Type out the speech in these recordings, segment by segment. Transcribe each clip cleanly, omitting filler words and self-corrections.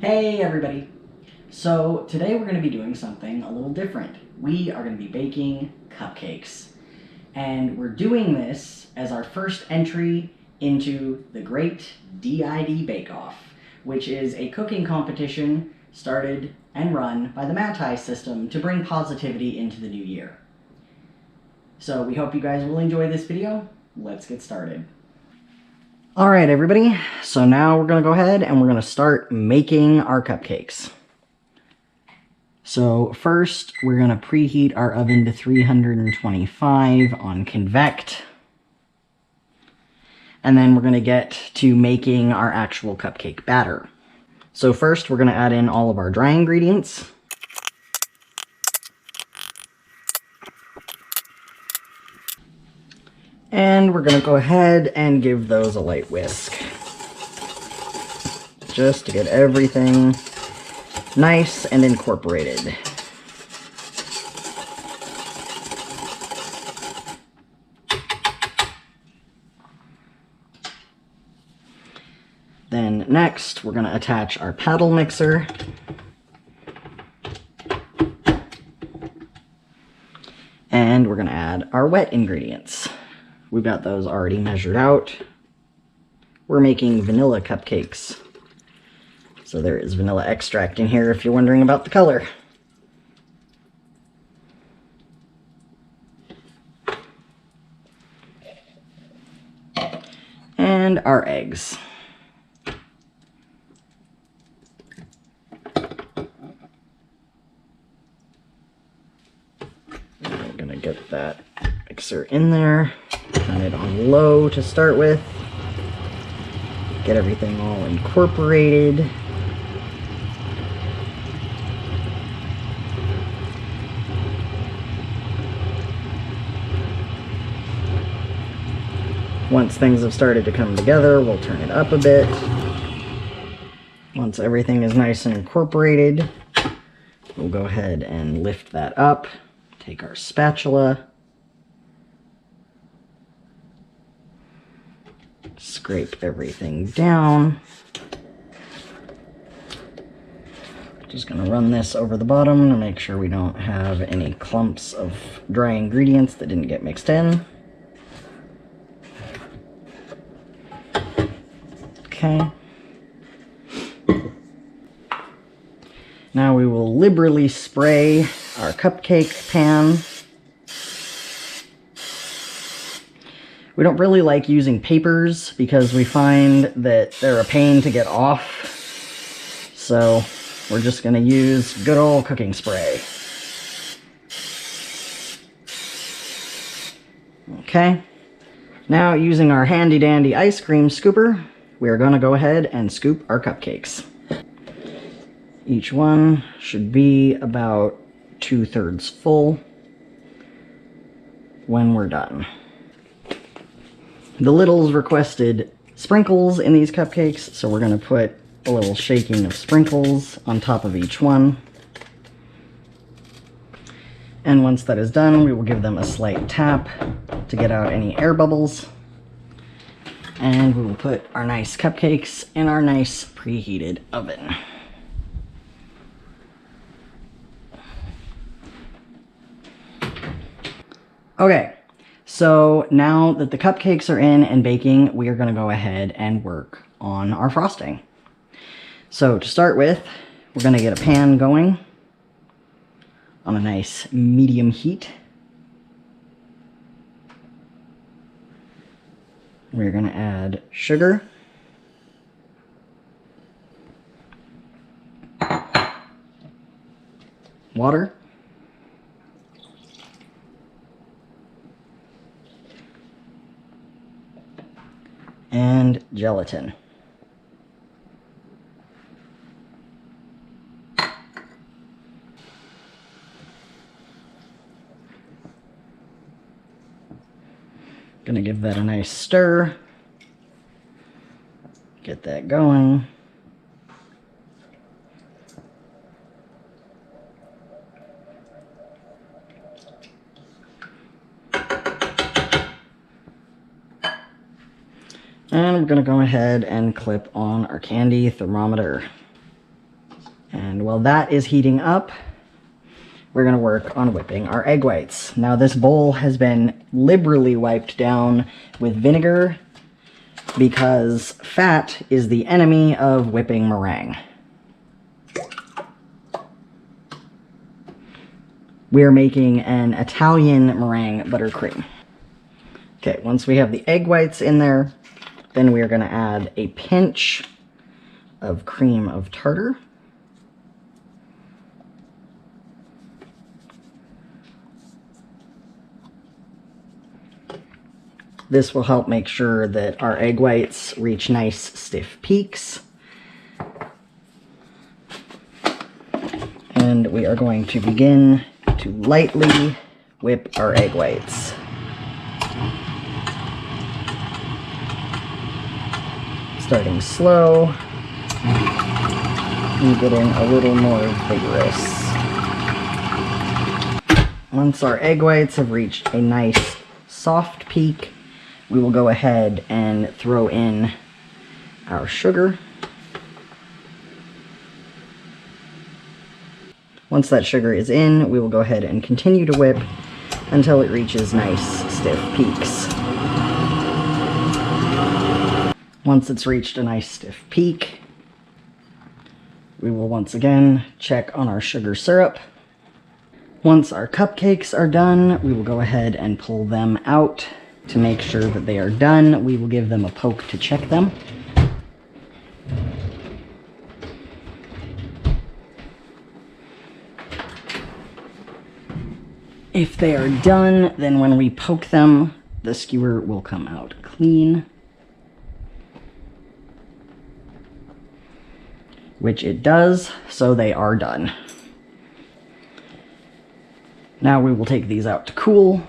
Hey everybody! So today we're going to be doing something a little different. We are going to be baking cupcakes. And we're doing this as our first entry into the Great DID Bake-Off, which is a cooking competition started and run by the Mattai System to bring positivity into the new year. So we hope you guys will enjoy this video. Let's get started. Alright everybody, so now we're going to go ahead and we're going to start making our cupcakes. So first we're going to preheat our oven to 325 on convect. And then we're going to get to making our actual cupcake batter. So first we're going to add in all of our dry ingredients. And we're going to go ahead and give those a light whisk, just to get everything nice and incorporated. Then next, we're going to attach our paddle mixer. And we're going to add our wet ingredients. We've got those already measured out. We're making vanilla cupcakes. So there is vanilla extract in here if you're wondering about the color. And our eggs. We're gonna get that mixer in there. Turn it on low to start with. Get everything all incorporated. Once things have started to come together, we'll turn it up a bit. Once everything is nice and incorporated, we'll go ahead and lift that up. Take our spatula. Scrape everything down. Just gonna run this over the bottom to make sure we don't have any clumps of dry ingredients that didn't get mixed in. Okay. Now we will liberally spray our cupcake pan. We don't really like using papers because we find that they're a pain to get off. So we're just going to use good old cooking spray. Okay. Now using our handy dandy ice cream scooper, we are going to go ahead and scoop our cupcakes. Each one should be about 2/3 full when we're done. The Littles requested sprinkles in these cupcakes, so we're going to put a little shaking of sprinkles on top of each one. And once that is done, we will give them a slight tap to get out any air bubbles. And we will put our nice cupcakes in our nice preheated oven. Okay. So now that the cupcakes are in and baking, we are going to go ahead and work on our frosting. So to start with, we're going to get a pan going on a nice medium heat. We're going to add sugar. Water. And gelatin. Gonna give that a nice stir. Get that going. And we're going to go ahead and clip on our candy thermometer. And while that is heating up, we're going to work on whipping our egg whites. Now this bowl has been liberally wiped down with vinegar because fat is the enemy of whipping meringue. We are making an Italian meringue buttercream. Okay, once we have the egg whites in there, then we are going to add a pinch of cream of tartar. This will help make sure that our egg whites reach nice stiff peaks. And we are going to begin to lightly whip our egg whites. Starting slow and getting a little more vigorous. Once our egg whites have reached a nice soft peak, we will go ahead and throw in our sugar. Once that sugar is in, we will go ahead and continue to whip until it reaches nice stiff peaks. Once it's reached a nice stiff peak, we will once again check on our sugar syrup. Once our cupcakes are done, we will go ahead and pull them out. To make sure that they are done, we will give them a poke to check them. If they are done, then when we poke them, the skewer will come out clean. Which it does, so they are done. Now we will take these out to cool.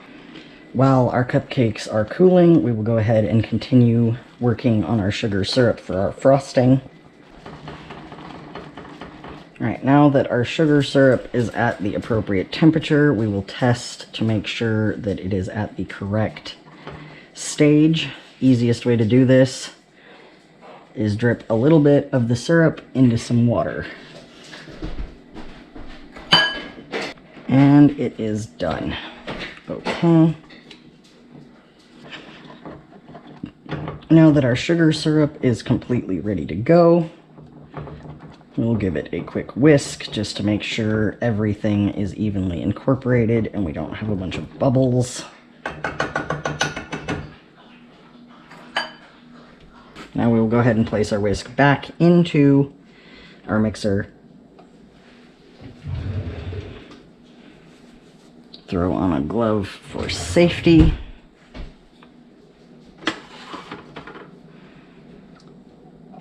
While our cupcakes are cooling, we will go ahead and continue working on our sugar syrup for our frosting. Alright, now that our sugar syrup is at the appropriate temperature, we will test to make sure that it is at the correct stage. Easiest way to do this is drip a little bit of the syrup into some water. And it is done. Okay. Now that our sugar syrup is completely ready to go, we'll give it a quick whisk just to make sure everything is evenly incorporated and we don't have a bunch of bubbles. Now we will go ahead and place our whisk back into our mixer. Throw on a glove for safety.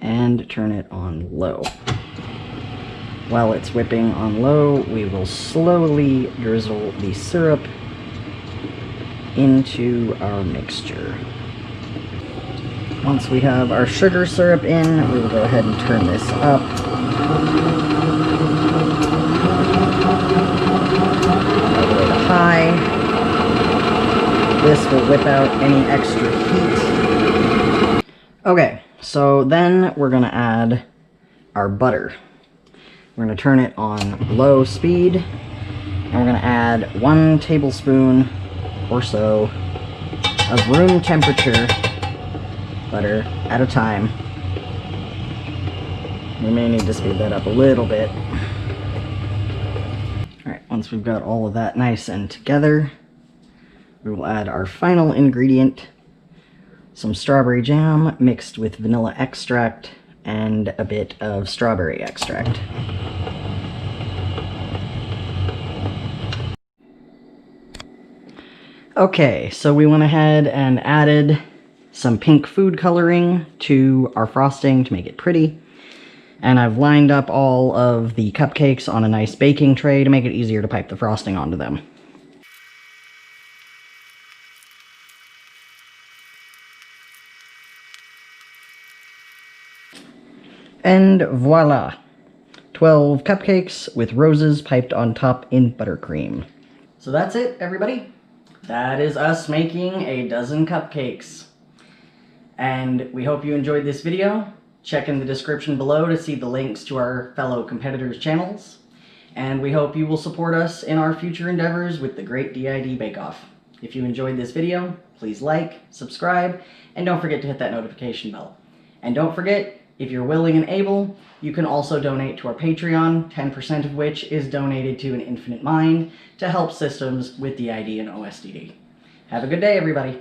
And turn it on low. While it's whipping on low, we will slowly drizzle the syrup into our mixture. Once we have our sugar syrup in, we will go ahead and turn this up. All the way to high. This will whip out any extra heat. Okay. So then we're going to add our butter. We're going to turn it on low speed, and we're going to add 1 tablespoon or so of room temperature butter at a time. We may need to speed that up a little bit. Alright, once we've got all of that nice and together, we will add our final ingredient. Some strawberry jam mixed with vanilla extract and a bit of strawberry extract. Okay, so we went ahead and added some pink food coloring to our frosting to make it pretty. And I've lined up all of the cupcakes on a nice baking tray to make it easier to pipe the frosting onto them. And voila! 12 cupcakes with roses piped on top in buttercream. So that's it, everybody. That is us making a dozen cupcakes. And we hope you enjoyed this video. Check in the description below to see the links to our fellow competitors' channels. And we hope you will support us in our future endeavors with the Great DID Bake Off. If you enjoyed this video, please like, subscribe, and don't forget to hit that notification bell. And don't forget, if you're willing and able, you can also donate to our Patreon, 10% of which is donated to An Infinite Mind to help systems with DID and OSDD. Have a good day, everybody.